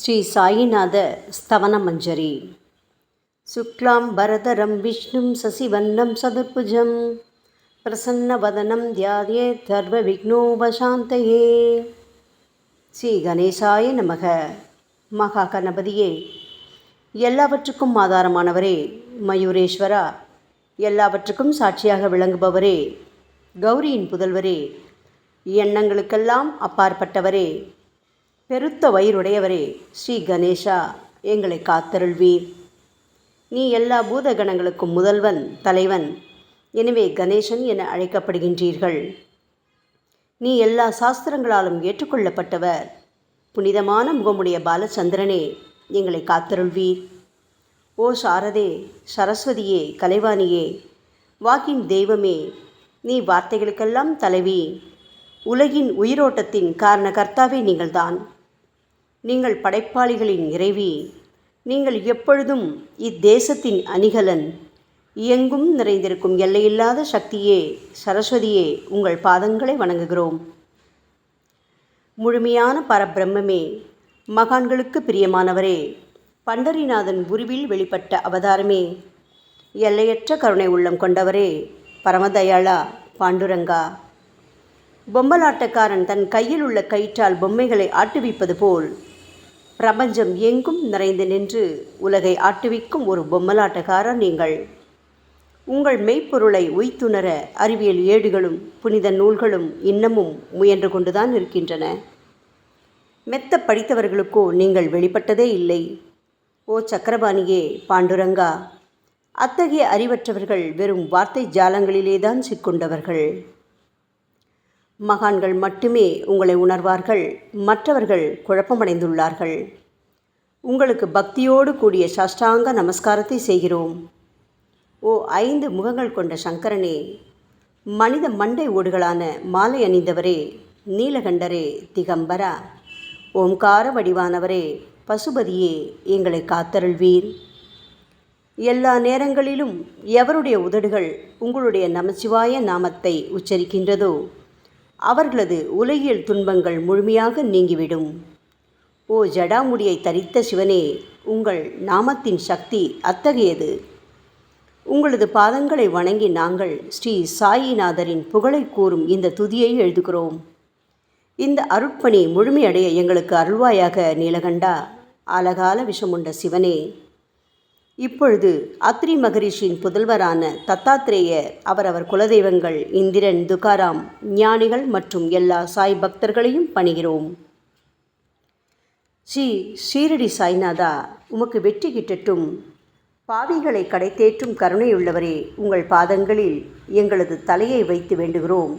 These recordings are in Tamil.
ஸ்ரீ சாயிநாத ஸ்தவனமஞ்சரி. சுக்லாம் பரதரம் விஷ்ணும் சசிவன்னம் சதுர்புஜம் பிரசன்னவதனம் தியாயேத் சர்வ விக்னோபசாந்தயே. ஸ்ரீ கணேசாய நமக. மகா கணபதியே, எல்லாவற்றுக்கும் ஆதாரமானவரே, மயூரேஸ்வரா, எல்லாவற்றுக்கும் சாட்சியாக விளங்குபவரே, கௌரியின் புதல்வரே, எண்ணங்களுக்கெல்லாம் அப்பாற்பட்டவரே, பெருத்த வயிறுடையவரே, ஸ்ரீ கணேசா, எங்களை காத்தருள்வீர். நீ எல்லா பூதகணங்களுக்கும் முதல்வன், தலைவன். எனவே கணேசன் என அழைக்கப்படுகின்றீர்கள். நீ எல்லா சாஸ்திரங்களாலும் ஏற்றுக்கொள்ளப்பட்டவர். புனிதமான முகமுடைய பாலச்சந்திரனே, எங்களை காத்தருள்வீர். ஓ சாரதே, சரஸ்வதியே, கலைவாணியே, வாக்கின் தெய்வமே, நீ வார்த்தைகளுக்கெல்லாம் தலைவி. உலகின் உயிரோட்டத்தின் காரண கர்த்தாவே நீங்கள்தான். நீங்கள் படைப்பாளிகளின் இறைவி. நீங்கள் எப்பொழுதும் இத்தேசத்தின் அணிகலன். எங்கும் நிறைந்திருக்கும் எல்லையில்லாத சக்தியே, சரஸ்வதியே, உங்கள் பாதங்களை வணங்குகிறோம். முழுமையான பரபிரம்மே, மகான்களுக்கு பிரியமானவரே, பண்டரிநாதன் உருவில் வெளிப்பட்ட அவதாரமே, எல்லையற்ற கருணை உள்ளம் கொண்டவரே, பரமதயாளா, பாண்டுரங்கா. பொம்மலாட்டக்காரன் தன் கையில் உள்ள கயிற்றால் பொம்மைகளை ஆட்டுவிப்பது போல் பிரபஞ்சம் எங்கும் நிறைந்து நின்று உலகை ஆட்டுவிக்கும் ஒரு பொம்மலாட்டக்காரர் நீங்கள். உங்கள் மெய்ப்பொருளை உய்த்துணர அறிவியல் ஏடுகளும் புனித நூல்களும் இன்னமும் முயன்று கொண்டுதான் இருக்கின்றன. மெத்த படித்தவர்களுக்கோ நீங்கள் வெளிப்பட்டதே இல்லை. ஓ சக்கரபாணியே, பாண்டுரங்கா, அத்தகைய அறிவற்றவர்கள் வெறும் வார்த்தை ஜாலங்களிலேதான் சிக்கொண்டவர்கள். மகான்கள் மட்டுமே உங்களை உணர்வார்கள். மற்றவர்கள் குழப்பமடைந்துள்ளார்கள். உங்களுக்கு பக்தியோடு கூடிய சாஷ்டாங்க நமஸ்காரத்தை செய்கிறோம். ஓ 5 முகங்கள் கொண்ட சங்கரனே, மனித மண்டை ஓடுகளான மாலை அணிந்தவரே, நீலகண்டரே, திகம்பரா, ஓம்கார வடிவானவரே, பசுபதியே, எங்களை காத்தருள்வீர். எல்லா நேரங்களிலும் எவருடைய உதடுகள் உங்களுடைய நமச்சிவாய நாமத்தை உச்சரிக்கின்றதோ அவர்களது உலகியல் துன்பங்கள் முழுமையாக நீங்கிவிடும். ஓ ஜடாமுடியை தரித்த சிவனே, உங்கள் நாமத்தின் சக்தி அத்தகையது. உங்களது பாதங்களை வணங்கி நாங்கள் ஸ்ரீ சாயிநாதரின் புகழை கூறும் இந்த துதியை எழுதுகிறோம். இந்த அருட்பணி முழுமையடைய எங்களுக்கு அருள்வாயாக நீலகண்டா, ஆலகால விஷமுண்ட சிவனே. இப்பொழுது அத்ரி மகரிஷியின் புதல்வரான தத்தாத்ரேயர், அவரவர் குலதெய்வங்கள் இந்திரன், துகாராம், ஞானிகள் மற்றும் எல்லா சாய் பக்தர்களையும் பணிகிறோம். ஸ்ரீ ஷீரடி சாய்நாதா, உமக்கு வெற்றி கிட்டட்டும். பாவிகளை கடைத்தேற்றும் கருணையுள்ளவரே, உங்கள் பாதங்களில் எங்களது தலையை வைத்து வேண்டுகிறோம்.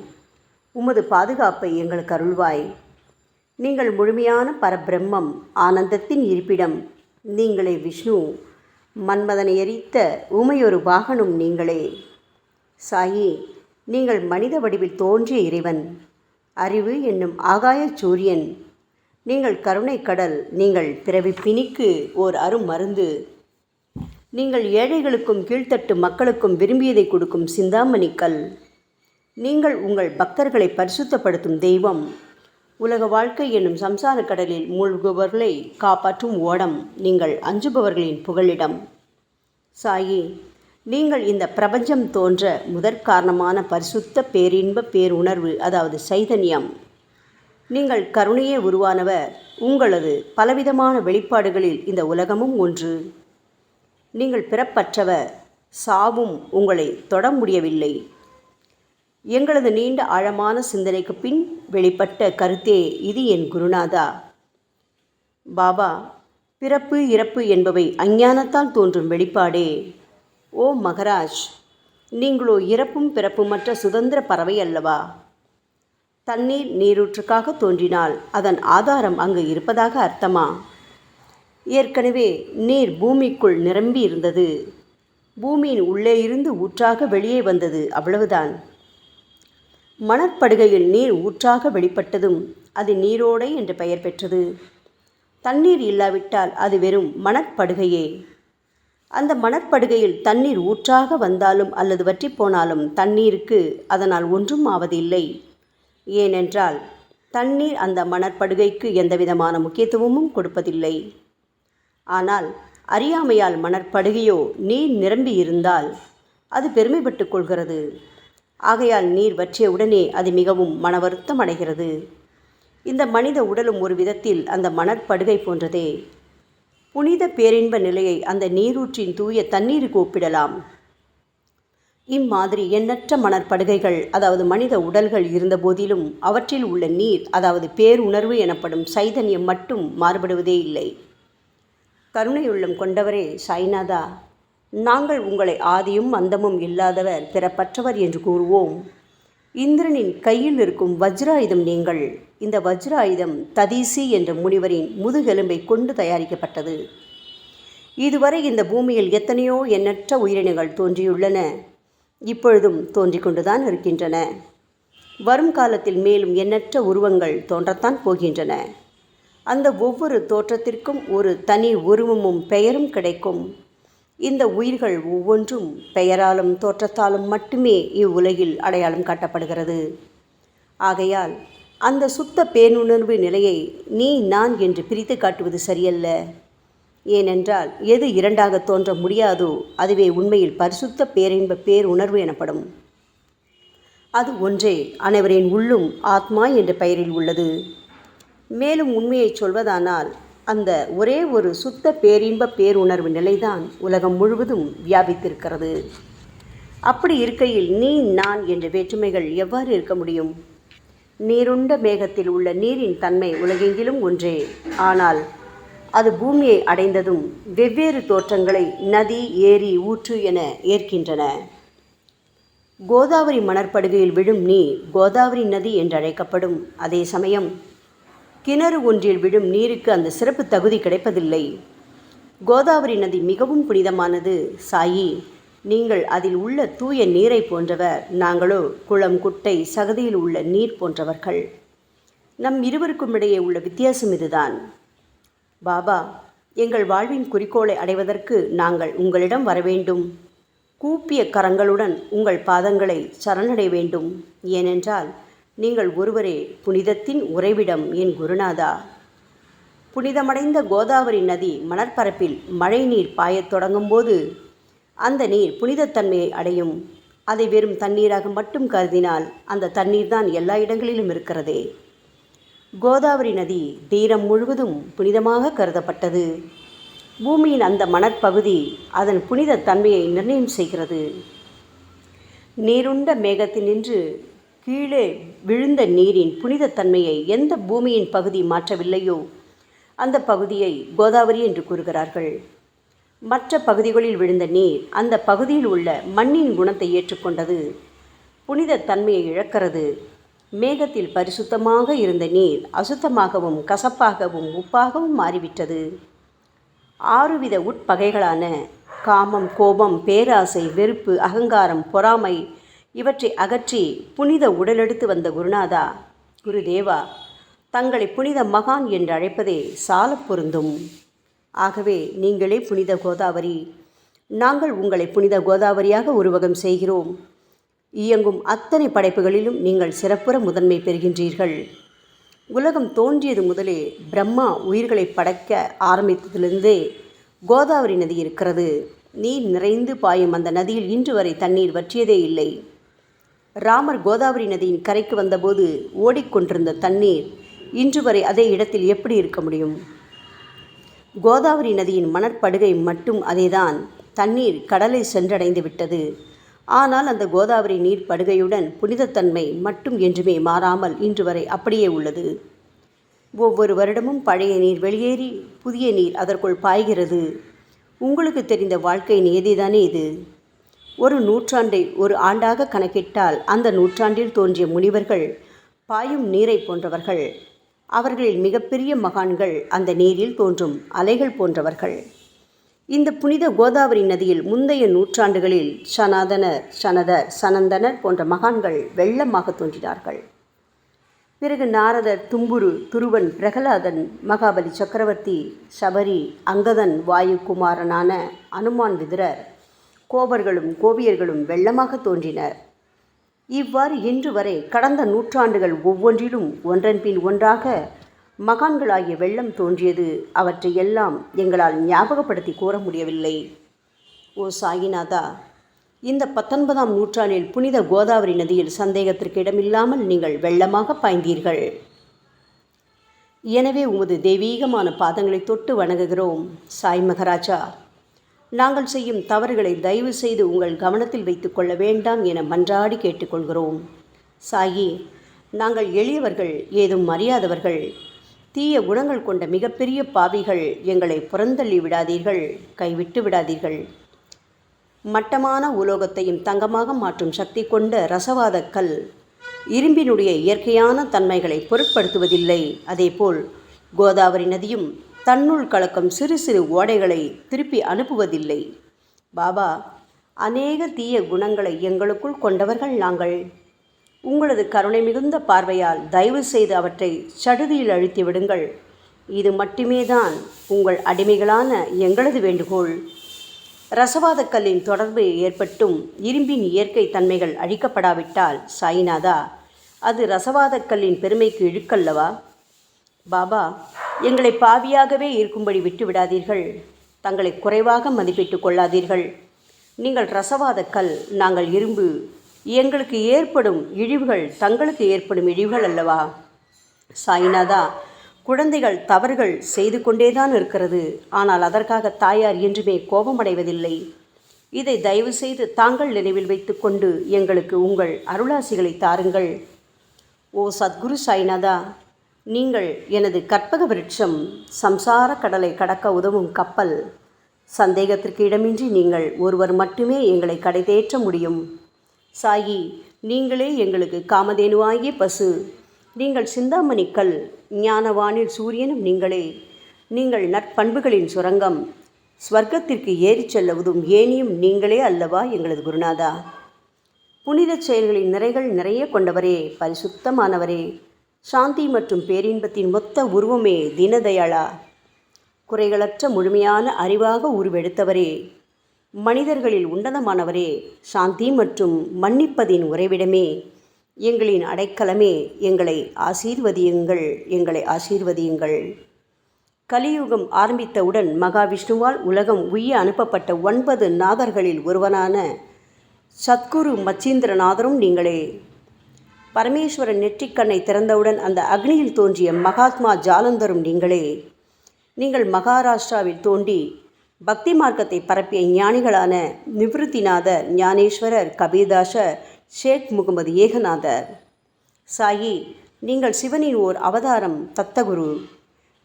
உமது பாதுகாப்பை எங்களுக்கு அருள்வாய். நீங்கள் முழுமையான பரபிரம்மம், ஆனந்தத்தின் இருப்பிடம். நீங்களே விஷ்ணு. மன்மதனை எரித்த ஊமையொரு வாகனும் நீங்களே. சாயி, நீங்கள் மனித வடிவில் தோன்றிய இறைவன். அறிவு என்னும் ஆகாய சூரியன். நீங்கள் கருணை கடல். நீங்கள் பிறவி பிணிக்கு ஓர் அருமருந்து. நீங்கள் ஏழைகளுக்கும் கீழ்த்தட்டு மக்களுக்கும் விரும்பியதை கொடுக்கும் சிந்தாமணிக்கல். நீங்கள் உங்கள் பக்தர்களை பரிசுத்தப்படுத்தும் தெய்வம். உலக வாழ்க்கை என்னும் சம்சார கடலில் மூழ்குபவர்களை காப்பாற்றும் ஓடம். நீங்கள் அஞ்சுபவர்களின் புகலிடம். சாயி, நீங்கள் இந்த பிரபஞ்சம் தோன்ற முதற்காரணமான பரிசுத்த பேரின்ப பேருணர்வு, அதாவது சைதன்யம். நீங்கள் கருணையே உருவானவர். உங்களது பலவிதமான வெளிப்பாடுகளில் இந்த உலகமும் ஒன்று. நீங்கள் பிறப்பற்றவர். சாவும் உங்களை தொட முடியவில்லை. எங்களது நீண்ட ஆழமான சிந்தனைக்கு பின் வெளிப்பட்ட கருத்தே இது என் குருநாதா. பாபா, பிறப்பு இறப்பு என்பவை அஞ்ஞானத்தால் தோன்றும் வெளிப்பாடே. ஓ மகராஜ், நீங்களோ இறப்பும் பிறப்புமற்ற சுதந்திர பறவை அல்லவா? தண்ணீர் நீரூற்றுக்காக தோன்றினால் அதன் ஆதாரம் அங்கு இருப்பதாக அர்த்தமா? ஏற்கனவே நீர் பூமிக்குள் நிரம்பி இருந்தது. பூமியின் உள்ளே இருந்து ஊற்றாக வெளியே வந்தது, அவ்வளவுதான். மணற்படுகையில் நீர் ஊற்றாக வெளிப்பட்டதும் அது நீரோடை என்று பெயர் பெற்றது. தண்ணீர் இல்லாவிட்டால் அது வெறும் மணற்படுகையே. அந்த மணற்படுகையில் தண்ணீர் ஊற்றாக வந்தாலும் அல்லது வற்றி போனாலும் தண்ணீருக்கு அதனால் ஒன்றும் ஆவதில்லை. ஏனென்றால் தண்ணீர் அந்த மணற்படுகைக்கு எந்தவிதமான முக்கியத்துவமும் கொடுப்பதில்லை. ஆனால் அறியாமையால் மணற்படுகையோ நீர் நிரம்பி இருந்தால் அது பெருமைப்பட்டு கொள்கிறது. ஆகையால் நீர் வற்றிய உடனே அது மிகவும் மனவருத்தம் அடைகிறது. இந்த மனித உடலும் ஒரு விதத்தில் அந்த மணற்படுகை போன்றதே. புனித பேரின்ப நிலையை அந்த நீரூற்றின் தூய தண்ணீருக்கு ஒப்பிடலாம். இம்மாதிரி எண்ணற்ற மணற்படுகைகள், அதாவது மனித உடல்கள் இருந்த போதிலும் அவற்றில் உள்ள நீர், அதாவது பேருணர்வு எனப்படும் சைதன்யம் மட்டும் மாறுபடுவதே இல்லை. கருணையுள்ளம் கொண்டவரே சாய்நாதா, நாங்கள் உங்களை ஆதியும் அந்தமும் இல்லாதவர், பிறப்பற்றவர் என்று கூறுவோம். இந்திரனின் கையில் இருக்கும் வஜ்ராயுதம் நீங்கள். இந்த வஜ்ராயுதம் ததீசி என்ற முனிவரின் முதுகெலும்பை கொண்டு தயாரிக்கப்பட்டது. இதுவரை இந்த பூமியில் எத்தனையோ எண்ணற்ற உயிரினங்கள் தோன்றியுள்ளன, இப்பொழுதும் தோன்றிக் கொண்டுதான் இருக்கின்றன. வரும் காலத்தில் மேலும் எண்ணற்ற உருவங்கள் தோன்றத்தான் போகின்றன. அந்த ஒவ்வொரு தோற்றத்திற்கும் ஒரு தனி உருவமும் பெயரும் கிடைக்கும். இந்த உயிர்கள் ஒவ்வொன்றும் பெயராலும் தோற்றத்தாலும் மட்டுமே இவ்வுலகில் அடையாளம் காட்டப்படுகிறது. ஆகையால் அந்த சுத்த பேருணர்வு நிலையை நீ நான் என்று பிரித்து காட்டுவது சரியல்ல. ஏனென்றால் எது இரண்டாக தோன்ற முடியாதோ அதுவே உண்மையில் பரிசுத்த பேரின்ப பேருணர்வு எனப்படும். அது ஒன்றே அனைவரின் உள்ளும் ஆத்மா என்ற பெயரில் உள்ளது. மேலும் உண்மையை சொல்வதானால் அந்த ஒரே ஒரு சுத்த பேரின்ப பேருணர்வு நிலைதான் உலகம் முழுவதும் வியாபித்திருக்கிறது. அப்படி இருக்கையில் நீ நான் என்ற வேற்றுமைகள் எவ்வாறு இருக்க முடியும்? நீருண்ட மேகத்தில் உள்ள நீரின் தன்மை உலகெங்கிலும் ஒன்றே. ஆனால் அது பூமியை அடைந்ததும் வெவ்வேறு தோற்றங்களை நதி, ஏரி, ஊற்று என ஏற்கின்றன. கோதாவரி மணற்படுகையில் விழும் நீர் கோதாவரி நதி என்றழைக்கப்படும். அதே சமயம் கிணறு ஒன்றில் விழும் நீருக்கு அந்த சிறப்பு தகுதி கிடைப்பதில்லை. கோதாவரி நதி மிகவும் புனிதமானது. சாயி, நீங்கள் அதில் உள்ள தூய நீரை போன்றவர், நாங்களோ குளம், குட்டை, சகதியில் உள்ள நீர் போன்றவர்கள். நம் இருவருக்கும் இடையே உள்ள வித்தியாசம் இதுதான். பாபா, எங்கள் வாழ்வின் குறிக்கோளை அடைவதற்கு நாங்கள் உங்களிடம் வரவேண்டும். கூப்பிய கரங்களுடன் உங்கள் பாதங்களை சரணடைய வேண்டும். ஏனென்றால் நீங்கள் ஒருவரே புனிதத்தின் உறைவிடம் என் குருநாதா. புனிதமடைந்த கோதாவரி நதி மணற்பரப்பில் மழை நீர் பாயத் தொடங்கும் போது அந்த நீர் புனிதத்தன்மையை அடையும். அதை வெறும் தண்ணீராக மட்டும் கருதினால் அந்த தண்ணீர் தான் எல்லா இடங்களிலும் இருக்கிறதே. கோதாவரி நதி தீரம் முழுவதும் புனிதமாக கருதப்பட்டது. பூமியின் அந்த மணற்பகுதி அதன் புனித தன்மையை நிர்ணயம் செய்கிறது. நீருண்ட மேகத்தினின்று கீழே விழுந்த நீரின் புனிதத்தன்மையை எந்த பூமியின் பகுதி மாற்றவில்லையோ அந்த பகுதியை கோதாவரி என்று கூறுகிறார்கள். மற்ற பகுதிகளில் விழுந்த நீர் அந்த பகுதியில் உள்ள மண்ணின் குணத்தை ஏற்றுக்கொண்டது, புனித தன்மையை இழக்கிறது. மேகத்தில் பரிசுத்தமாக இருந்த நீர் அசுத்தமாகவும் கசப்பாகவும் உப்பாகவும் மாறிவிட்டது. 6 வித உட்பகைகளான காமம், கோபம், பேராசை, வெறுப்பு, அகங்காரம், பொறாமை இவற்றை அகற்றி புனித உடலெடுத்து வந்த குருநாதா, குருதேவா, தங்களை புனித மகான் என்று அழைப்பதே சால பொருந்தும். ஆகவே நீங்களே புனித கோதாவரி. நாங்கள் உங்களை புனித கோதாவரியாக உருவகம் செய்கிறோம். இயங்கும் அத்தனை படைப்புகளிலும் நீங்கள் சிறப்புற முதன்மை பெறுகின்றீர்கள். உலகம் தோன்றியது முதலே பிரம்மா உயிர்களை படைக்க ஆரம்பித்ததிலிருந்தே கோதாவரி நதி இருக்கிறது. நீர் நிறைந்து பாயும் அந்த நதியில் இன்று வரை தண்ணீர் வற்றியதே இல்லை. ராமர் கோதாவரி நதியின் கரைக்கு வந்தபோது ஓடிக்கொண்டிருந்த தண்ணீர் இன்று வரை அதே இடத்தில் எப்படி இருக்க முடியும்? கோதாவரி நதியின் மணற்படுகை மட்டும் அதேதான். தண்ணீர் கடலை சென்றடைந்து விட்டது. ஆனால் அந்த கோதாவரி நீர் படுகையுடன் புனிதத்தன்மை மட்டும் என்றுமே மாறாமல் இன்று வரை அப்படியே உள்ளது. ஒவ்வொரு வருடமும் பழைய நீர் வெளியேறி புதிய நீர் அதற்குள் பாய்கிறது. உங்களுக்கு தெரிந்த வாழ்க்கை நியதிதானே இது. ஒரு நூற்றாண்டை ஒரு ஆண்டாக கணக்கிட்டால் அந்த நூற்றாண்டில் தோன்றிய முனிவர்கள் பாயும் நீரை போன்றவர்கள். அவர்களில் மிகப்பெரிய மகான்கள் அந்த நீரில் தோன்றும் அலைகள் போன்றவர்கள். இந்த புனித கோதாவரி நதியில் முந்தைய நூற்றாண்டுகளில் சனாதனர், சனதர், சனந்தனர் போன்ற மகான்கள் வெள்ளமாக தோன்றினார்கள். பிறகு நாரதர், தும்புரு, துருவன், பிரகலாதன், மகாபலி சக்கரவர்த்தி, சபரி, அங்கதன், வாயுகுமாரனான அனுமான், விதுரர், கோபர்களும் கோபியர்களும் வெள்ளமாக தோன்றினர். இவ்வாறு இன்று வரை கடந்த நூற்றாண்டுகள் ஒவ்வொன்றிலும் ஒன்றன் பின் ஒன்றாக மகான்களாகிய வெள்ளம் தோன்றியது. அவற்றை எல்லாம் எங்களால் ஞாபகப்படுத்தி கூற முடியவில்லை. ஓ சாயிநாதா, இந்த 19ஆம் நூற்றாண்டில் புனித கோதாவரி நதியில் சந்தேகத்திற்கு இடமில்லாமல் நீங்கள் வெள்ளமாக பாய்ந்தீர்கள். எனவே உமது தெய்வீகமான பாதங்களை தொட்டு வணங்குகிறோம். சாய் மகராஜா, நாங்கள் செய்யும் தவறுகளை தயவு செய்து உங்கள் கவனத்தில் வைத்து கொள்ள வேண்டாம் என மன்றாடி கேட்டுக்கொள்கிறோம். சாயி, நாங்கள் எளியவர்கள், ஏதும் அறியாதவர்கள், தீய குணங்கள் கொண்ட மிகப்பெரிய பாவிகள். எங்களை புறந்தள்ளி விடாதீர்கள், கைவிட்டு விடாதீர்கள். மட்டமான உலோகத்தையும் தங்கமாக மாற்றும் சக்தி கொண்ட ரசவாத கல் இரும்பினுடைய இயற்கையான தன்மைகளை பொருட்படுத்துவதில்லை. அதேபோல் கோதாவரி நதியும் தன்னுள் கலக்கும் சிறு சிறு ஓடைகளை திருப்பி அனுப்புவதில்லை. பாபா, அநேக தீய குணங்களை எங்களுக்குள் கொண்டவர்கள் நாங்கள். உங்களது கருணை மிகுந்த பார்வையால் தயவு செய்து அவற்றை சடுதியில் அழித்து விடுங்கள். இது மட்டுமே தான் உங்கள் அடிமைகளான எங்களது வேண்டுகோள். ரசவாத கல்லின் தொடர்பு ஏற்பட்டும் இரும்பின் இயற்கை தன்மைகள் அழிக்கப்படாவிட்டால் சாயிநாதா, அது ரசவாத கல்லின் பெருமைக்கு இழுக்கல்லவா? பாபா, எங்களை பாவியாகவே இருக்கும்படி விட்டுவிடாதீர்கள். தங்களை குறைவாக மதிப்பிட்டு கொள்ளாதீர்கள். நீங்கள் ரசவாத கல், நாங்கள் இரும்பு. எங்களுக்கு ஏற்படும் இழிவுகள் தங்களுக்கு ஏற்படும் இழிவுகள் அல்லவா? சாயிநாதா, குழந்தைகள் தவறுகள் செய்து கொண்டேதான் இருக்கிறது. ஆனால் அதற்காக தாயார் என்றுமே கோபமடைவதில்லை. இதை தயவு செய்து தாங்கள் நினைவில் வைத்து கொண்டு எங்களுக்கு உங்கள் அருளாசிகளை தாருங்கள். ஓ சத்குரு சாய்நாதா, நீங்கள் எனது கற்பக விருட்சம், சம்சார கடலை கடக்க உதவும் கப்பல். சந்தேகத்திற்கு இடமின்றி நீங்கள் ஒருவர் மட்டுமே எங்களை கடைதேற்ற முடியும். சாயி, நீங்களே எங்களுக்கு காமதேனுவாகிய பசு. நீங்கள் சிந்தாமணி கல், ஞானவானில் சூரியனும் நீங்களே. நீங்கள் நற்பண்புகளின் சுரங்கம், ஸ்வர்க்கத்திற்கு ஏறிச் செல்லவதும் ஏனியும் நீங்களே அல்லவா எங்களது குருநாதா? புனித செயல்களின் நிறைகள் நிறைய கொண்டவரே, பரிசுத்தமானவரே, சாந்தி மற்றும் பேரின்பத்தின் மொத்த உருவமே தீனதயாளா, குறைகளற்ற முழுமையான அறிவாக உருவெடுத்தவரே, மனிதர்களில் உன்னதமானவரே, சாந்தி மற்றும் மன்னிப்பதின் உறைவிடமே, எங்களின் அடைக்கலமே, எங்களை ஆசீர்வதியுங்கள், எங்களை ஆசீர்வதியுங்கள். கலியுகம் ஆரம்பித்தவுடன் மகாவிஷ்ணுவால் உலகம் உய்ய அனுப்பப்பட்ட 9 நாதர்களில் ஒருவனான சத்குரு மச்சீந்திரநாதரும் நீங்களே. பரமேஸ்வரன் நெற்றிக்கண்ணை திறந்தவுடன் அந்த அக்னியில் தோன்றிய மகாத்மா ஜாலந்தரும் நீங்களே. நீங்கள் மகாராஷ்டிராவில் தோன்றி பக்தி மார்க்கத்தை பரப்பிய ஞானிகளான நிவிருத்திநாதர், ஞானேஸ்வரர், கபீர்தாசர், ஷேக் முகமது ஏகநாதர். சாயி, நீங்கள் சிவனின் ஓர் அவதாரம், தத்தகுரு.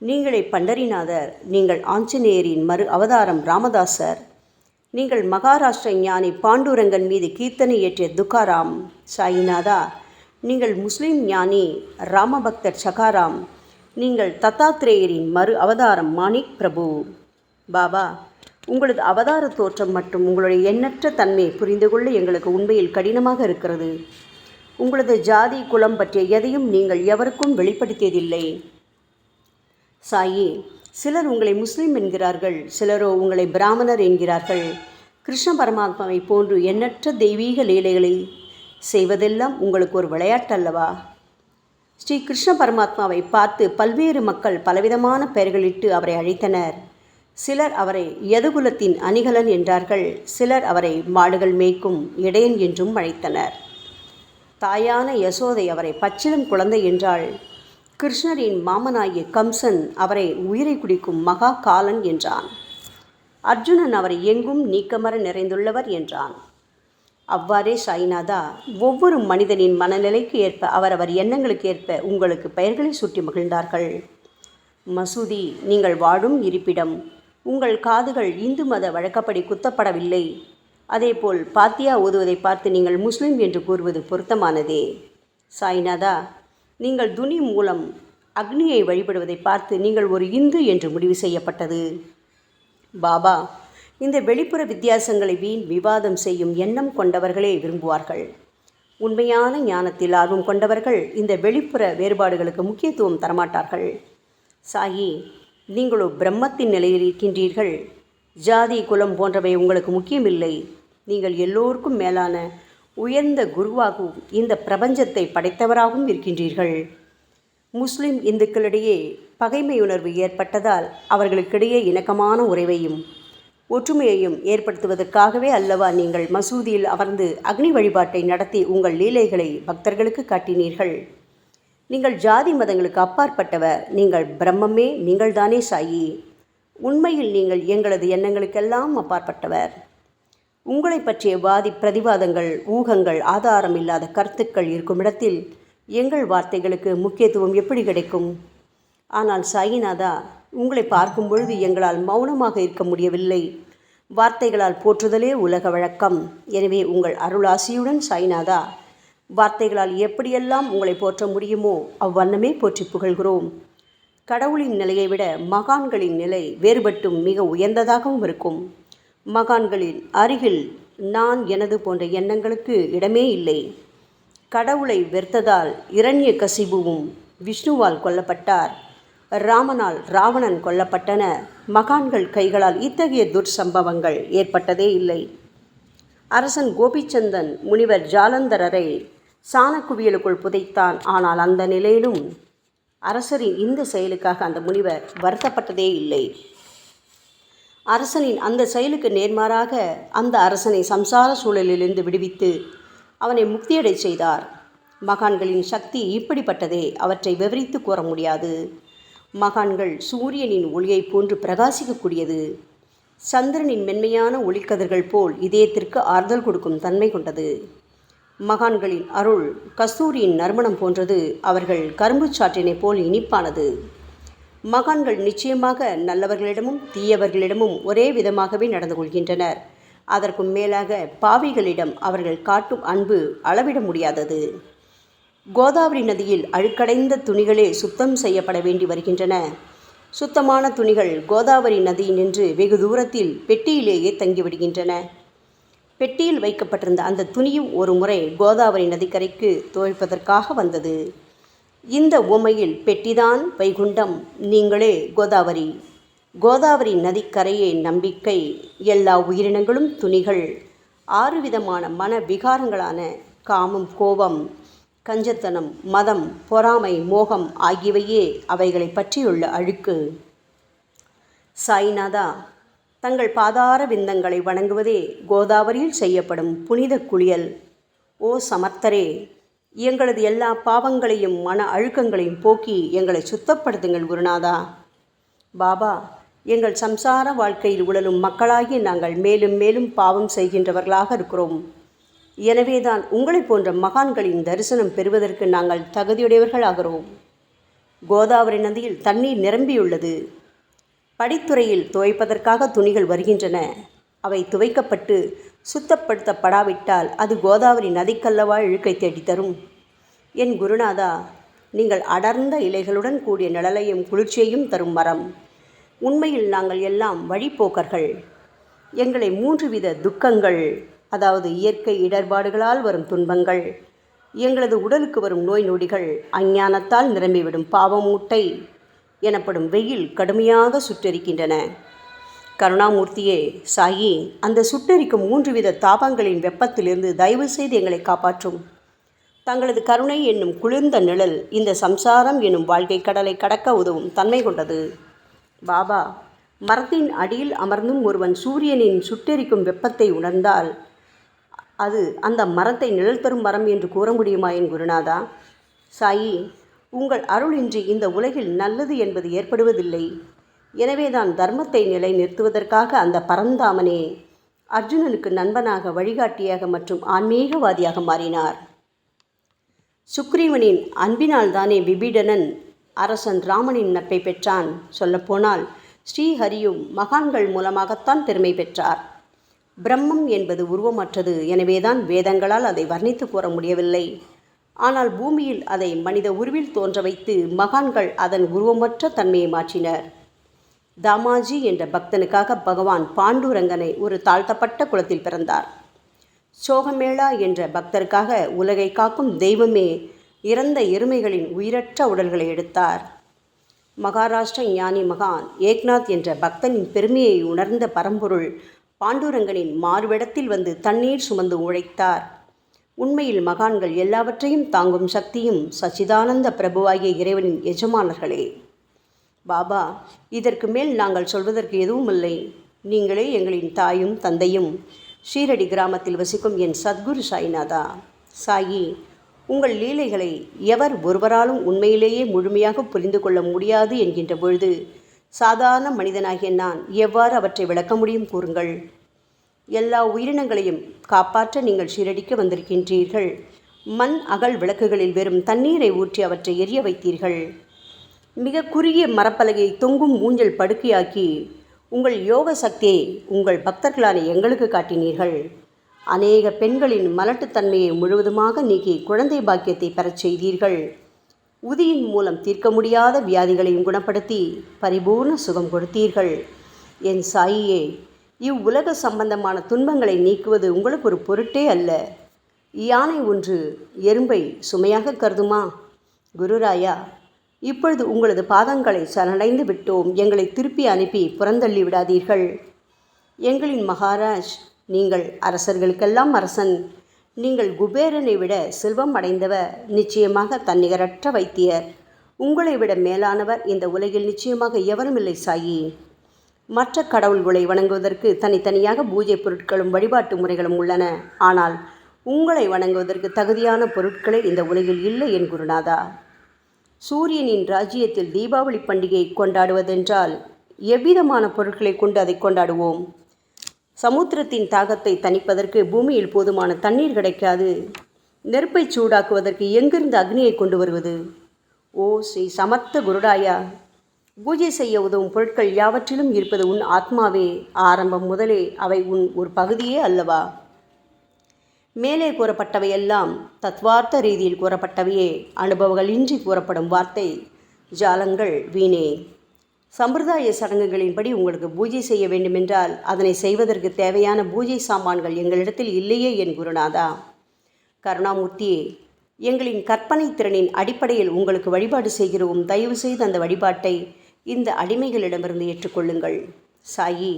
நீங்களே பண்டரிநாதர். நீங்கள் ஆஞ்சநேயரின் மறு அவதாரம் ராமதாசர். நீங்கள் மகாராஷ்டிர ஞானி பாண்டுரங்கன் மீது கீர்த்தனை இயற்றிய துக்காராம். சாயிநாதா, நீங்கள் முஸ்லிம் ஞானி ராமபக்தர் சகாராம். நீங்கள் தத்தாத்ரேயரின் மறு அவதாரம் மாணிக் பிரபு. பாபா, உங்களது அவதார தோற்றம் மற்றும் உங்களுடைய எண்ணற்ற தன்மை புரிந்து கொள்ள எங்களுக்கு உண்மையில் கடினமாக இருக்கிறது. உங்களது ஜாதி குலம் பற்றிய எதையும் நீங்கள் எவருக்கும் வெளிப்படுத்தியதில்லை. சாயி, சிலர் உங்களை முஸ்லீம் என்கிறார்கள், சிலரோ உங்களை பிராமணர் என்கிறார்கள். கிருஷ்ண பரமாத்மாவை போன்று எண்ணற்ற தெய்வீக லீலைகளை செய்வதெல்லாம் உங்களுக்கு ஒரு விளையாட்டல்லவா? ஸ்ரீ கிருஷ்ண பரமாத்மாவை பார்த்து பல்வேறு மக்கள் பலவிதமான பெயர்களிட்டு அவரை அழைத்தனர். சிலர் அவரை யதுகுலத்தின் அணிகலன் என்றார்கள். சிலர் அவரை மாடுகள் மேய்க்கும் இடையன் என்றும் அழைத்தனர். தாயான யசோதை அவரை பச்சிளம் குழந்தை என்றாள். கிருஷ்ணரின் மாமனாகிய கம்சன் அவரை உயிரை குடிக்கும் மகா காலன் என்றான். அர்ஜுனன் அவரை எங்கும் நீக்கமர நிறைந்துள்ளவர் என்றான். அவ்வாறே சாய்நாதா, ஒவ்வொரு மனிதனின் மனநிலைக்கு ஏற்ப அவரவர் எண்ணங்களுக்கு ஏற்ப உங்களுக்கு பெயர்களை சூட்டி மகிழ்ந்தார்கள். மசூதி, நீங்கள் வாழும் இருப்பிடம். உங்கள் காதுகள் இந்து மத வழக்கப்படி குத்தப்படவில்லை. அதேபோல் பாத்தியா ஓதுவதை பார்த்து நீங்கள் முஸ்லிம் என்று கூறுவது பொருத்தமானதே. சாய்நாதா, நீங்கள் துனி மூலம் அக்னியை வழிபடுவதை பார்த்து நீங்கள் ஒரு இந்து என்று முடிவு செய்யப்பட்டது. பாபா, இந்த வெளிப்புற வித்தியாசங்களை வீண் விவாதம் செய்யும் எண்ணம் கொண்டவர்களே விரும்புவார்கள். உண்மையான ஞானத்தில் ஆர்வம் கொண்டவர்கள் இந்த வெளிப்புற வேறுபாடுகளுக்கு முக்கியத்துவம் தரமாட்டார்கள். சாயி, நீங்களோ பிரம்மத்தின் நிலையில் இருக்கின்றீர்கள். ஜாதி குலம் போன்றவை உங்களுக்கு முக்கியமில்லை. நீங்கள் எல்லோருக்கும் மேலான உயர்ந்த குருவாகவும் இந்த பிரபஞ்சத்தை படைத்தவராகவும் இருக்கின்றீர்கள். முஸ்லிம் இந்துக்களிடையே பகைமையுணர்வு ஏற்பட்டதால் அவர்களுக்கிடையே இணக்கமான உறவையும் ஒற்றுமையையும் ஏற்படுத்துவதற்காகவே அல்லவா நீங்கள் மசூதியில் அமர்ந்து அக்னி வழிபாட்டை நடத்தி உங்கள் லீலைகளை பக்தர்களுக்கு காட்டினீர்கள். நீங்கள் ஜாதி மதங்களுக்கு அப்பாற்பட்டவர். நீங்கள் பிரம்மமே, நீங்கள்தானே சாயி. உண்மையில் நீங்கள் எங்களது எண்ணங்களுக்கெல்லாம் அப்பாற்பட்டவர். உங்களை பற்றிய வாதி பிரதிவாதங்கள், ஊகங்கள், ஆதாரம் இல்லாத கருத்துக்கள் இருக்கும் இடத்தில் எங்கள் வார்த்தைகளுக்கு முக்கியத்துவம் எப்படி கிடைக்கும்? ஆனால் சாயிநாதா, உங்களை பார்க்கும் பொழுது எங்களால் மௌனமாக இருக்க முடியவில்லை. வார்த்தைகளால் போற்றுதலே உலக வழக்கம். எனவே உங்கள் அருளாசியுடன் சாயிநாதா, வார்த்தைகளால் எப்படியெல்லாம் உங்களை போற்ற முடியுமோ அவ்வண்ணமே போற்றி புகழ்கிறோம். கடவுளின் நிலையை விட மகான்களின் நிலை வேறுபட்டும் மிக உயர்ந்ததாகவும் இருக்கும். மகான்களின் அருகில் நான் எனது போன்ற எண்ணங்களுக்கு இடமே இல்லை. கடவுளை வெறுத்ததால் இரண்யகசிபுவும் விஷ்ணுவால் கொல்லப்பட்டார். ராமனால் ராவணன் கொல்லப்பட்டன. மகான்கள் கைகளால் இத்தகைய துர்சம்பவங்கள் ஏற்பட்டதே இல்லை. அரசன் கோபிச்சந்தன் முனிவர் ஜாலந்தரரை சாணக்குவியலுக்குள் புதைத்தான். ஆனால் அந்த நிலையிலும் அரசரின் இந்த செயலுக்காக அந்த முனிவர் வருத்தப்பட்டதே இல்லை. அரசனின் அந்த செயலுக்கு நேர்மாறாக அந்த அரசனை சம்சார சூழலிலிருந்து விடுவித்து அவனை முக்தியடை செய்தார். மகான்களின் சக்தி இப்படிப்பட்டதே. அவற்றை விவரித்து கூற முடியாது. மகான்கள் சூரியனின் ஒளியை போன்று பிரகாசிக்கக்கூடியது. சந்திரனின் மென்மையான ஒளிக்கதிர்கள் போல் இதயத்திற்கு ஆறுதல் கொடுக்கும் தன்மை கொண்டது. மகான்களின் அருள் கஸ்தூரியின் நறுமணம் போன்றது. அவர்கள் கரும்பு சாற்றினை போல் இனிப்பானது. மகான்கள் நிச்சயமாக நல்லவர்களிடமும் தீயவர்களிடமும் ஒரே விதமாகவே நடந்து கொள்கின்றனர். அதற்கும் மேலாக பாவிகளிடம் அவர்கள் காட்டும் அன்பு அளவிட முடியாதது. கோதாவரி நதியில் அழுக்கடைந்த துணிகளே சுத்தம் செய்யப்பட வேண்டி வருகின்றன. சுத்தமான துணிகள் கோதாவரி நதியினின்று வெகு தூரத்தில் பெட்டியிலேயே தங்கிவிடுகின்றன. பெட்டியில் வைக்கப்பட்டிருந்த அந்த துணியும் ஒரு முறை கோதாவரி நதிக்கரைக்கு துவைப்பதற்காக வந்தது. இந்த உவமையில் பெட்டிதான் வைகுண்டம், நீங்களே கோதாவரி. கோதாவரி நதிக்கரையே நம்பிக்கை. எல்லா உயிரினங்களும் துணிகள். 6 விதமான மன விகாரங்களான காமம், கோபம், கஞ்சத்தனம், மதம், பொறாமை, மோகம் ஆகியவையே அவைகளை பற்றியுள்ள அழுக்கு. சாய்நாதா, தங்கள் பாதார விந்தங்களை வணங்குவதே கோதாவரியில் செய்யப்படும் புனித குளியல். ஓ சமர்த்தரே, எங்களது எல்லா பாவங்களையும் மன அழுக்கங்களையும் போக்கி எங்களை சுத்தப்படுத்துங்கள் குருநாதா. பாபா, எங்கள் சம்சார வாழ்க்கையில் உழலும் மக்களாகி நாங்கள் மேலும் மேலும் பாவம் செய்கின்றவர்களாக இருக்கிறோம். எனவேதான் உங்களை போன்ற மகான்களின் தரிசனம் பெறுவதற்கு நாங்கள் தகுதியுடையவர்களாகிறோம். கோதாவரி நதியில் தண்ணீர் நிரம்பியுள்ளது. படித்துறையில் துவைப்பதற்காக துணிகள் வருகின்றன. அவை துவைக்கப்பட்டு சுத்தப்படுத்தப்படாவிட்டால் அது கோதாவரி நதிக்கல்லவா இழுக்கை தேடித்தரும். என் குருநாதா, நீங்கள் அடர்ந்த இலைகளுடன் கூடிய நிழலையும் குளிர்ச்சியையும் தரும் மரம். உண்மையில் நாங்கள் எல்லாம் வழிப்போக்கர்கள். எங்களை 3 வித துக்கங்கள், அதாவது இயற்கை இடர்பாடுகளால் வரும் துன்பங்கள், எங்களது உடலுக்கு வரும் நோய் நொடிகள், அஞ்ஞானத்தால் நிரம்பிவிடும் பாவமூட்டை எனப்படும் வெயில் கடுமையாக சுட்டெரிக்கின்றன. கருணாமூர்த்தியே, சாயி, அந்த சுட்டெரிக்கும் 3 வித தாபங்களின் வெப்பத்திலிருந்து தயவு செய்து எங்களை காப்பாற்றும். தங்களது கருணை என்னும் குளிர்ந்த நிழல் இந்த சம்சாரம் என்னும் வாழ்க்கை கடலை கடக்க உதவும் தன்மை கொண்டது. பாபா, மரத்தின் அடியில் அமர்ந்தும் ஒருவன் சூரியனின் சுட்டெரிக்கும் வெப்பத்தை உணர்ந்தால் அது அந்த மரத்தை நிழல் தரும் மரம் என்று கூற முடியுமா என் குருநாதா? சாயி, உங்கள் அருளின்றி இந்த உலகில் நல்லது என்பது ஏற்படுவதில்லை. எனவேதான் தர்மத்தை நிலை நிறுத்துவதற்காக அந்த பரந்தாமனே அர்ஜுனனுக்கு நண்பனாக, வழிகாட்டியாக மற்றும் ஆன்மீகவாதியாக மாறினார். சுக்ரீவனின் அன்பினால் தானே விபீடனன் அரசன் ராமனின் நட்பை பெற்றான். சொல்லப்போனால் ஸ்ரீஹரியும் மகான்கள் மூலமாகத்தான் பெருமை பெற்றார். பிரம்மம் என்பது உருவமற்றது. எனவேதான் வேதங்களால் அதை வர்ணித்து கூற முடியவில்லை. ஆனால் பூமியில் அதை மனித உருவில் தோன்ற வைத்து மகான்கள் அதன் உருவமற்ற தன்மையை மாற்றினர். தாமாஜி என்ற பக்தனுக்காக பகவான் பாண்டுரங்கனை ஒரு தாழ்த்தப்பட்ட குலத்தில் பிறந்தார். சோகமேளா என்ற பக்தருக்காக உலகை காக்கும் தெய்வமே இறந்த எருமைகளின் உயிரற்ற உடல்களை எடுத்தார். மகாராஷ்டிர ஞானி மகான் ஏக்நாத் என்ற பக்தனின் பெருமையை உணர்ந்த பரம்பொருள் பாண்டுரங்கனின் மாறுவிடத்தில் வந்து தண்ணீர் சுமந்து உழைத்தார். உண்மையில் மகான்கள் எல்லாவற்றையும் தாங்கும் சக்தியும் சச்சிதானந்த பிரபுவாகிய இறைவனின் எஜமானர்களே. பாபா, இதற்கு மேல் நாங்கள் சொல்வதற்கு எதுவும் இல்லை. நீங்களே எங்களின் தாயும் தந்தையும். ஷீரடி கிராமத்தில் வசிக்கும் என் சத்குரு சாய்நாதா. சாயி, உங்கள் லீலைகளை எவர் ஒருவராலும் உண்மையிலேயே முழுமையாக புரிந்து கொள்ள முடியாது என்கின்ற பொழுது சாதாரண மனிதனாகிய நான் எவ்வாறு அவற்றை விளக்க முடியும் கூறுங்கள். எல்லா உயிரினங்களையும் காப்பாற்ற நீங்கள் ஷீரடிக்கு வந்திருக்கின்றீர்கள். மண் அகல் விளக்குகளில் வெறும் தண்ணீரை ஊற்றி அவற்றை எரிய வைத்தீர்கள். மிக குறுகிய மரப்பலகையை தொங்கும் ஊஞ்சல் படுக்கையாக்கி உங்கள் யோக சக்தியை உங்கள் பக்தர்களான எங்களுக்கு காட்டினீர்கள். அநேக பெண்களின் மலட்டுத்தன்மையை முழுவதுமாக நீக்கி குழந்தை பாக்கியத்தை பெறச் செய்தீர்கள். உதியின் மூலம் தீர்க்க முடியாத வியாதிகளையும் குணப்படுத்தி பரிபூர்ண சுகம் கொடுத்தீர்கள். என் சாயியே, இவ்வுலக சம்பந்தமான துன்பங்களை நீக்குவது உங்களுக்கு ஒரு பொருட்டே அல்ல. யானை ஒன்று எறும்பை சுமையாக கருதுமா? குருராயா, இப்பொழுது உங்களது பாதங்களை சரணடைந்து விட்டோம். எங்களை திருப்பி அனுப்பி புறந்தள்ளி விடாதீர்கள். எங்களின் மகாராஜ், நீங்கள் அரசர்களுக்கெல்லாம் அரசன். நீங்கள் குபேரனை விட செல்வம் அடைந்தவர். நிச்சயமாக தன்னிகரற்ற வைத்தியர். உங்களை விட மேலானவர் இந்த உலகில் நிச்சயமாக எவரும் இல்லை சாயி. மற்ற கடவுள்களை வணங்குவதற்கு தனித்தனியாக பூஜை பொருட்களும் வழிபாட்டு முறைகளும் உள்ளன. ஆனால் உங்களை வணங்குவதற்கு தகுதியான பொருட்களே இந்த உலகில் இல்லை என் குருநாதா. சூரியனின் ராஜ்யத்தில் தீபாவளி பண்டிகையை கொண்டாடுவதென்றால் எவ்விதமான பொருட்களை கொண்டு அதை கொண்டாடுவோம்? சமுத்திரத்தின் தாகத்தை தணிப்பதற்கு பூமியில் போதுமான தண்ணீர் கிடைக்காது. நெருப்பை சூடாக்குவதற்கு எங்கிருந்து அக்னியை கொண்டு வருவது? ஓ ஸ்ரீ சமர்த்த குருடாயா, பூஜை செய்ய உதவும் பொருட்கள் யாவற்றிலும் இருப்பது உன் ஆத்மாவே. ஆரம்பம் முதலே அவை உன் ஒரு பகுதியே அல்லவா? மேலே கூறப்பட்டவையெல்லாம் தத்வார்த்த ரீதியில் கூறப்பட்டவையே. அனுபவங்களின்றி கூறப்படும் வார்த்தை ஜாலங்கள் வீணே. சம்பிரதாய சடங்குகளின்படி உங்களுக்கு பூஜை செய்ய வேண்டுமென்றால் அதனை செய்வதற்கு தேவையான பூஜை சாமான்கள் எங்களிடத்தில் இல்லையே என் குருநாதா. கருணாமூர்த்தியே, எங்களின் கற்பனை திறனின் அடிப்படையில் உங்களுக்கு வழிபாடு செய்கிறோம். தயவு செய்து அந்த வழிபாட்டை இந்த அடிமைகளிடமிருந்து ஏற்றுக்கொள்ளுங்கள். சாயி,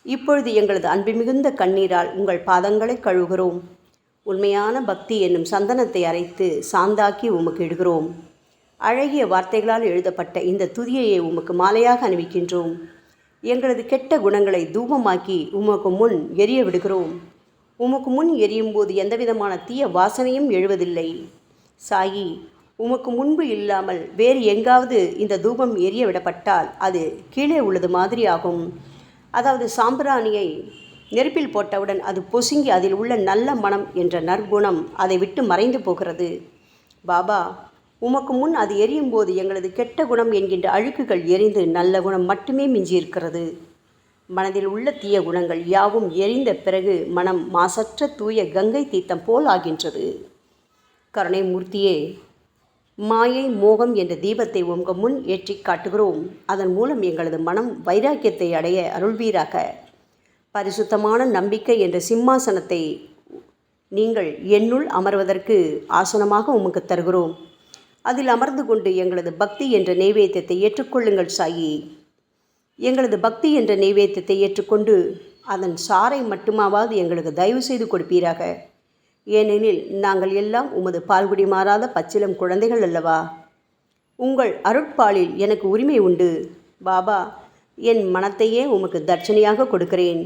இப்பொழுது எங்களது அன்பு மிகுந்த கண்ணீரால் உங்கள் பாதங்களை கழுவுகிறோம். உண்மையான பக்தி என்னும் சந்தனத்தை அரைத்து சாந்தாக்கி உமக்கு இடுகிறோம். அழகிய வார்த்தைகளால் எழுதப்பட்ட இந்த துதியையை உமக்கு மாலையாக அணிவிக்கின்றோம். எங்களது கெட்ட குணங்களை தூபமாக்கி உமக்கு முன் எரிய விடுகிறோம். உமக்கு முன் எரியும் போது எந்தவிதமான தீய வாசனையும் எழுவதில்லை. சாயி, உமக்கு முன்பு இல்லாமல் வேறு எங்காவது இந்த தூபம் எரிய விடப்பட்டால் அது கீழே உள்ளது மாதிரி ஆகும். அதாவது சாம்பிராணியை நெருப்பில் போட்டவுடன் அது பொசுங்கி அதில் உள்ள நல்ல மனம் என்ற நற்குணம் அதை விட்டு மறைந்து போகிறது. பாபா, உமக்கு முன் அது எரியும் போது எங்களது கெட்ட குணம் என்கின்ற அழுக்குகள் எரிந்து நல்ல குணம் மட்டுமே மிஞ்சியிருக்கிறது. மனதில் உள்ள தீய குணங்கள் யாவும் எரிந்த பிறகு மனம் மாசற்ற தூய கங்கை தீர்த்தம் போல் ஆகின்றது. கருணை மூர்த்தியே, மாயை மோகம் என்ற தீபத்தை உங்கள் முன் ஏற்றி காட்டுகிறோம். அதன் மூலம் எங்களது மனம் வைராக்கியத்தை அடைய அருள்வீராக. பரிசுத்தமான நம்பிக்கை என்ற சிம்மாசனத்தை நீங்கள் என்னுள் அமர்வதற்கு ஆசனமாக உமக்கு தருகிறோம். அதில் அமர்ந்து கொண்டு எங்களது பக்தி என்ற நெய்வேத்தியத்தை ஏற்றுக்கொள்ளுங்கள் சாயி. எங்களது பக்தி என்ற நெய்வேத்தியத்தை ஏற்றுக்கொண்டு அதன் சாரை மட்டுமாவது எங்களுக்கு தயவு செய்து கொடுப்பீராக. ஏனெனில் நாங்கள் எல்லாம் உமது பால்குடி மாறாத பச்சிலம் குழந்தைகள் அல்லவா. உங்கள் அருட்பாலில் எனக்கு உரிமை உண்டு. பாபா, என் மனத்தையே உமக்கு தட்சணையாக கொடுக்கிறேன்.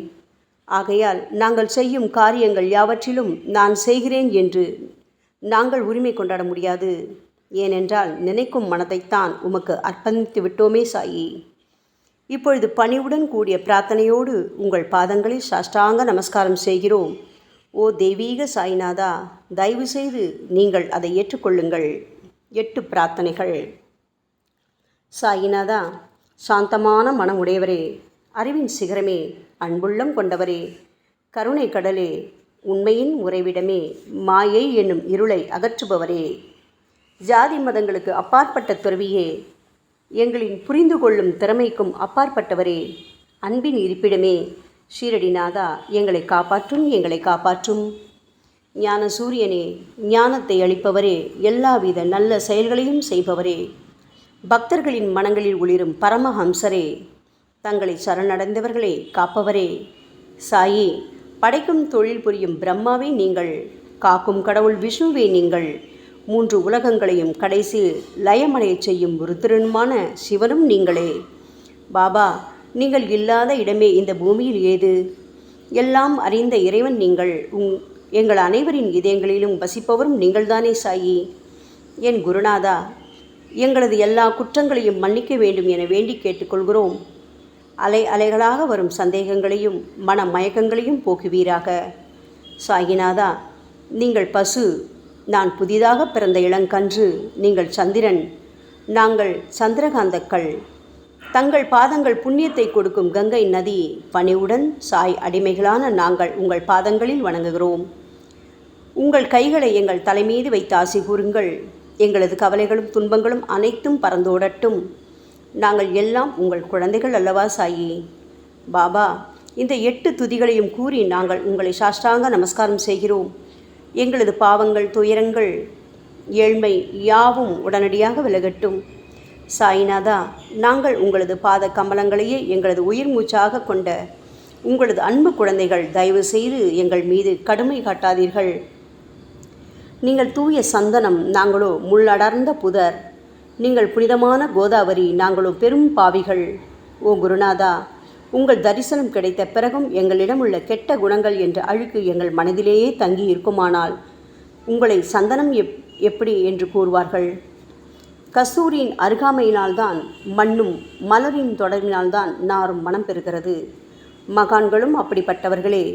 ஆகையால் நாங்கள் செய்யும் காரியங்கள் யாவற்றிலும் நான் செய்கிறேன் என்று நாங்கள் உரிமை கொண்டாட முடியாது. ஏனென்றால் நினைக்கும் மனதைத்தான் உமக்கு அர்ப்பணித்து விட்டோமே சாயி. இப்பொழுது பணிவுடன் கூடிய பிரார்த்தனையோடு உங்கள் பாதங்களில் சாஷ்டாங்க நமஸ்காரம் செய்கிறோம். ஓ தெய்வீக சாய்நாதா, தயவு செய்து நீங்கள் அதை ஏற்றுக்கொள்ளுங்கள். 8 பிரார்த்தனைகள். சாய்நாதா, சாந்தமான மனம் உடையவரே, அறிவின் சிகரமே, அன்புள்ளம் கொண்டவரே, கருணை கடலே, உண்மையின் உறைவிடமே, மாயை என்னும் இருளை அகற்றுபவரே, ஜாதி மதங்களுக்கு அப்பாற்பட்ட துறவியே, எங்களின் புரிந்து கொள்ளும் திறமைக்கும் அப்பாற்பட்டவரே, அன்பின் இருப்பிடமே, ஷீரடிநாதா, எங்களை காப்பாற்றும், எங்களை காப்பாற்றும். ஞான சூரியனே, ஞானத்தை அளிப்பவரே, எல்லாவித நல்ல செயல்களையும் செய்பவரே, பக்தர்களின் மனங்களில் ஒளிரும் பரமஹம்சரே, தங்களை சரணடைந்தவர்களை காப்பவரே, சாயி, படைக்கும் தொழில் புரியும் பிரம்மாவே நீங்கள், காக்கும் கடவுள் விஷ்ணுவே நீங்கள். 3 உலகங்களையும் கடைசி லயமடையச் செய்யும் ருத்ரனுமான சிவனும் நீங்களே. பாபா, நீங்கள் இல்லாத இடமே இந்த பூமியில் ஏது? எல்லாம் அறிந்த இறைவன் நீங்கள். எங்கள் அனைவரின் இதயங்களிலும் வசிப்பவரும் நீங்கள்தானே சாயி. என் குருநாதா, எங்களது எல்லா குற்றங்களையும் மன்னிக்க வேண்டும் என வேண்டி கேட்டுக்கொள்கிறோம். அலை அலைகளாக வரும் சந்தேகங்களையும் மன மயக்கங்களையும் போக்குவீராக. சாயிநாதா, நீங்கள் பசு, நான் புதிதாக பிறந்த இளங்கன்று, நீங்கள் சந்திரன், நாங்கள் சந்திரகாந்தக்கள். தங்கள் பாதங்கள் புண்ணியத்தை கொடுக்கும் கங்கை நதி. பணிவுடன் சாய் அடிமைகளான நாங்கள் உங்கள் பாதங்களில் வணங்குகிறோம். உங்கள் கைகளை எங்கள் தலைமீது வைத்து ஆசி கூறுங்கள். எங்களது கவலைகளும் துன்பங்களும் அனைத்தும் பறந்தோடட்டும். நாங்கள் எல்லாம் உங்கள் குழந்தைகள் அல்லவா சாயி. பாபா, இந்த 8 துதிகளையும் கூறி நாங்கள் உங்களை சாஷ்டாங்க நமஸ்காரம் செய்கிறோம். எங்களது பாவங்கள், துயரங்கள், ஏழ்மை யாவும் உடனடியாக விலகட்டும். சாயிநாதா, நாங்கள் உங்களது பாத கமலங்களையே எங்களது உயிர் மூச்சாக கொண்ட உங்களது அன்பு குழந்தைகள். தயவு செய்து எங்கள் மீது கடுமை காட்டாதீர்கள். நீங்கள் தூய சந்தனம், நாங்களோ முள்ளடர்ந்த புதர். நீங்கள் புனிதமான கோதாவரி, நாங்களோ பெரும் பாவிகள். ஓ குருநாதா, உங்கள் தரிசனம் கிடைத்த பிறகும் எங்களிடம் உள்ள கெட்ட குணங்கள் என்ற அழுக்கு எங்கள் மனதிலேயே தங்கி இருக்குமானால் உங்களை சந்தனம் எப்படி என்று கூறுவார்கள்? கஸ்தூரியின் அருகாமையினால்தான் மண்ணும் மலரின் தொடர்பினால்தான் நாரும் மனம் பெறுகிறது. மகான்களும் அப்படிப்பட்டவர்களே.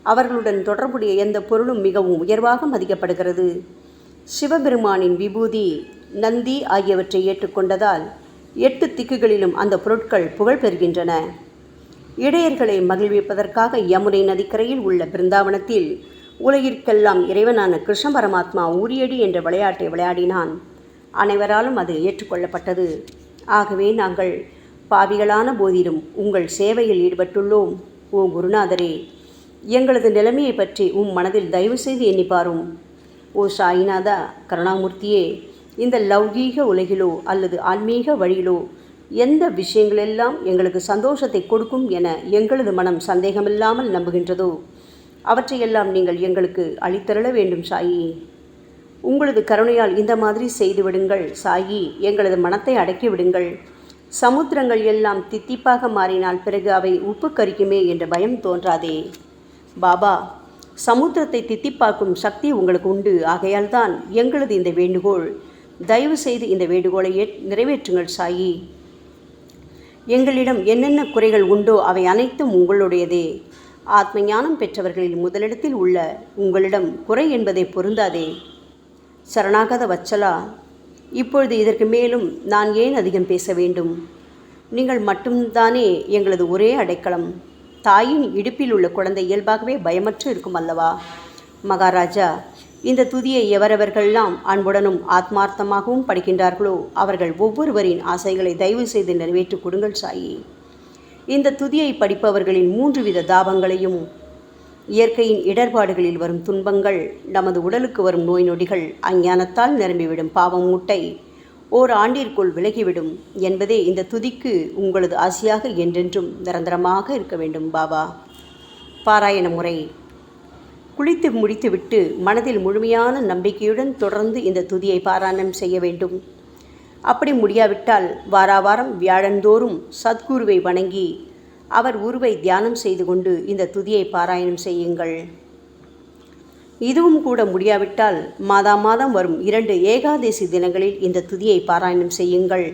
அவர்களுடன் தொடர்புடைய எந்த பொருளும் மிகவும் உயர்வாக மதிக்கப்படுகிறது. சிவபெருமானின் விபூதி, நந்தி ஆகியவற்றை ஏற்றுக்கொண்டதால் 8 திக்குகளிலும் அந்த பொருட்கள் புகழ் பெறுகின்றன. இடையர்களை மகிழ்விப்பதற்காக யமுனை நதிக்கரையில் உள்ள பிருந்தாவனத்தில் உலகிற்கெல்லாம் இறைவனான கிருஷ்ண பரமாத்மா ஊரியடி என்ற விளையாட்டை விளையாடினான். அனைவராலும் அது ஏற்றுக்கொள்ளப்பட்டது. ஆகவே நாங்கள் பாவிகளான போதிலும் உங்கள் சேவையில் ஈடுபட்டுள்ளோம். ஓ குருநாதரே, எங்களது நிலைமையை பற்றி மனதில் தயவு செய்து எண்ணிப்பாரும். ஓ சாயிநாதா கருணாமூர்த்தியே, இந்த லௌகீக உலகிலோ அல்லது ஆன்மீக வழியிலோ எந்த விஷயங்களெல்லாம் எங்களுக்கு சந்தோஷத்தை கொடுக்கும் என எங்களது மனம் சந்தேகமில்லாமல் நம்புகின்றதோ அவற்றையெல்லாம் நீங்கள் எங்களுக்கு அளித்தருள வேண்டும் சாயி. உங்களது கருணையால் இந்த மாதிரி செய்துவிடுங்கள் சாயி. எங்களது மனத்தை அடக்கி விடுங்கள். சமுத்திரங்கள் எல்லாம் தித்திப்பாக மாறினால் பிறகு அவை உப்பு கரிக்குமே என்ற பயம் தோன்றாதே. பாபா, சமுத்திரத்தை தித்திப்பாக்கும் சக்தி உங்களுக்கு உண்டு. ஆகையால் தான் எங்களது இந்த வேண்டுகோள். தயவு செய்து இந்த வேண்டுகோளை நிறைவேற்றுங்கள் சாயி. எங்களிடம் என்னென்ன குறைகள் உண்டோ அவை அனைத்தும் உங்களுடையதே. ஆத்ம ஞானம் பெற்றவர்களில் முதலிடத்தில் உள்ள உங்களிடம் குறை என்பதை பொருந்தாதே. சரணாகத வச்சலா, இப்பொழுது இதற்கு மேலும் நான் ஏன் அதிகம் பேச வேண்டும்? நீங்கள் மட்டும்தானே எங்களது ஒரே அடைக்கலம். தாயின் இடுப்பில் உள்ள குழந்தை இயல்பாகவே பயமற்று இருக்கும் அல்லவா? மகாராஜா, இந்த துதியை எவரவர்களெல்லாம் அன்புடனும் ஆத்மார்த்தமாகவும் படிக்கின்றார்களோ அவர்கள் ஒவ்வொருவரின் ஆசைகளை தயவு செய்து நிறைவேற்றி கொடுங்கள் சாயி. இந்த துதியை படிப்பவர்களின் 3 வித தாபங்களையும், இயற்கையின் இடர்பாடுகளில் வரும் துன்பங்கள், நமது உடலுக்கு வரும் நோய் நொடிகள், அஞ்ஞானத்தால் நிரம்பிவிடும் பாவம் மூட்டை ஓராண்டிற்குள் விலகிவிடும் என்பதே இந்த துதிக்கு உங்களது ஆசையாக என்றென்றும் நிரந்தரமாக இருக்க வேண்டும் பாபா. பாராயண முறை. குளித்து முடித்துவிட்டு மனதில் முழுமையான நம்பிக்கையுடன் தொடர்ந்து இந்த துதியை பாராயணம் செய்ய வேண்டும். அப்படி முடியாவிட்டால் வாராவாரம் வியாழந்தோறும் சத்குருவை வணங்கி அவர் உருவை தியானம் செய்து கொண்டு இந்த துதியை பாராயணம் செய்யுங்கள். இதுவும் கூட முடியாவிட்டால் மாதம் வரும் 2 ஏகாதசி தினங்களில் இந்த துதியை பாராயணம் செய்யுங்கள்.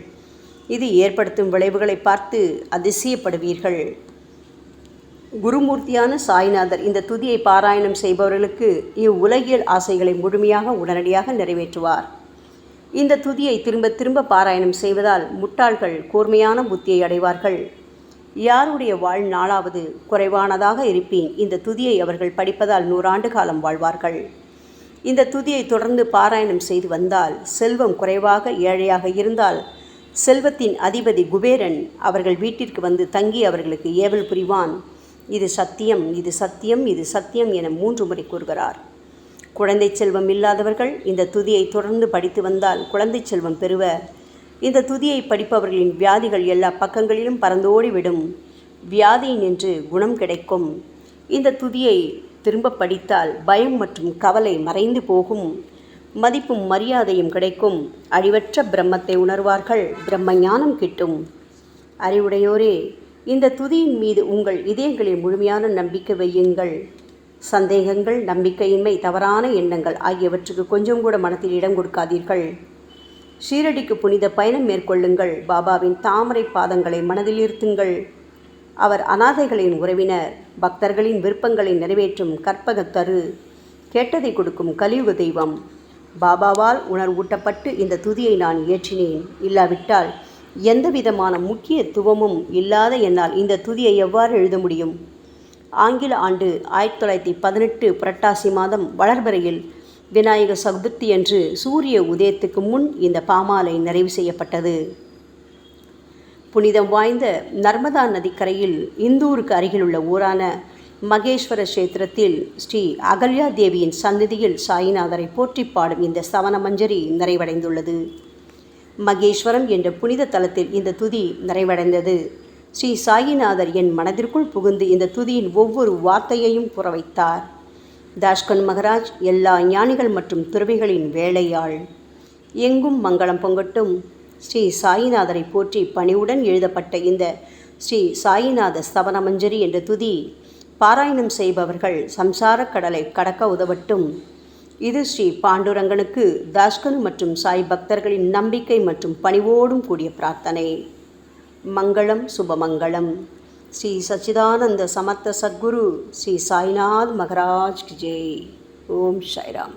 இது ஏற்படுத்தும் விளைவுகளை பார்த்து அதிசயப்படுவீர்கள். குருமூர்த்தியான சாய்நாதர் இந்த துதியை பாராயணம் செய்பவர்களுக்கு இவ்வுலகியல் ஆசைகளை முழுமையாக உடனடியாக நிறைவேற்றுவார். இந்த துதியை திரும்ப திரும்ப பாராயணம் செய்வதால் முட்டாள்கள் கூர்மையான புத்தியை அடைவார்கள். யாருடைய வாழ்நாளாவது குறைவானதாக இருப்பேன் இந்த துதியை அவர்கள் படிப்பதால் 100 ஆண்டு காலம் வாழ்வார்கள். இந்த துதியை தொடர்ந்து பாராயணம் செய்து வந்தால் செல்வம் குறைவாக ஏழையாக இருந்தால் செல்வத்தின் அதிபதி குபேரன் அவர்கள் வீட்டிற்கு வந்து தங்கி அவர்களுக்கு ஏவல் புரிவான். இது சத்தியம், இது சத்தியம், இது சத்தியம் என 3 முறை கூறுகிறார். குழந்தை செல்வம் இல்லாதவர்கள் இந்த துதியை தொடர்ந்து படித்து வந்தால் குழந்தை செல்வம் பெறுவர். இந்த துதியை படிப்பவர்களின் வியாதிகள் எல்லா பக்கங்களிலும் பறந்தோடிவிடும். வியாதி நின்று குணம் கிடைக்கும். இந்த துதியை திரும்ப படித்தால் பயம் மற்றும் கவலை மறைந்து போகும். மதிப்பும் மரியாதையும் கிடைக்கும். அழிவற்ற பிரம்மத்தை உணர்வார்கள். பிரம்ம ஞானம் கிட்டும். அறிவுடையோரே, இந்த துதியின் மீது உங்கள் இதயங்களில் முழுமையான நம்பிக்கை வையுங்கள். சந்தேகங்கள், நம்பிக்கையின்மை, தவறான எண்ணங்கள் ஆகியவற்றுக்கு கொஞ்சம் கூட மனத்தில் இடம் கொடுக்காதீர்கள். ஷீரடிக்கு புனித பயணம் மேற்கொள்ளுங்கள். பாபாவின் தாமரை பாதங்களை மனதில் இருத்துங்கள். அவர் அனாதைகளின் உறவினர், பக்தர்களின் விருப்பங்களை நிறைவேற்றும் கற்பகத்தரு, கேட்டதை கொடுக்கும் கலியுக தெய்வம். பாபாவால் உணர்வூட்டப்பட்டு இந்த துதியை நான் இயற்றினேன். இல்லாவிட்டால் எந்த விதமான முக்கியத்துவமும் இல்லாத என்னால் இந்த துதியை எவ்வாறு எழுத முடியும்? ஆங்கில ஆண்டு 1918 புரட்டாசி மாதம் வளர்பிறையில் விநாயக சதுர்த்தி அன்று சூரிய உதயத்துக்கு முன் இந்த பாமாலை நிறைவு செய்யப்பட்டது. புனிதம் வாய்ந்த நர்மதா நதிக்கரையில் இந்தூருக்கு அருகிலுள்ள ஊரான மகேஸ்வர கஷேத்திரத்தில் ஸ்ரீ அகல்யா தேவியின் சந்நிதியில் சாயிநாதரை போற்றி பாடும் இந்த சவண மஞ்சரி நிறைவடைந்துள்ளது. மகேஸ்வரம் என்ற புனித தலத்தில் இந்த துதி நிறைவடைந்தது. ஸ்ரீ சாயிநாதர் என் மனதிற்குள் புகுந்து இந்த துதியின் ஒவ்வொரு வார்த்தையையும் புற வைத்தார். தாஷ்கன் மகராஜ் எல்லா ஞானிகள் மற்றும் துறவிகளின் வேலையாள். எங்கும் மங்களம் பொங்கட்டும். ஸ்ரீ சாயிநாதரை போற்றி பணிவுடன் எழுதப்பட்ட இந்த ஸ்ரீ சாயிநாத ஸ்தவன மஞ்சரி என்ற துதி பாராயணம் செய்பவர்கள் சம்சார கடலை கடக்க உதவட்டும். இது ஸ்ரீ பாண்டுரங்கனுக்கு தாஷ்கனு மற்றும் சாய் பக்தர்களின் நம்பிக்கை மற்றும் பணிவோடும் கூடிய பிரார்த்தனை. மங்களம், சுபமங்களம். ஸ்ரீ சச்சிதானந்த சமர்த்த சத்குரு ஸ்ரீ சாய்நாத் மகராஜ் கி ஜெய். ஓம் சாய்ராம்.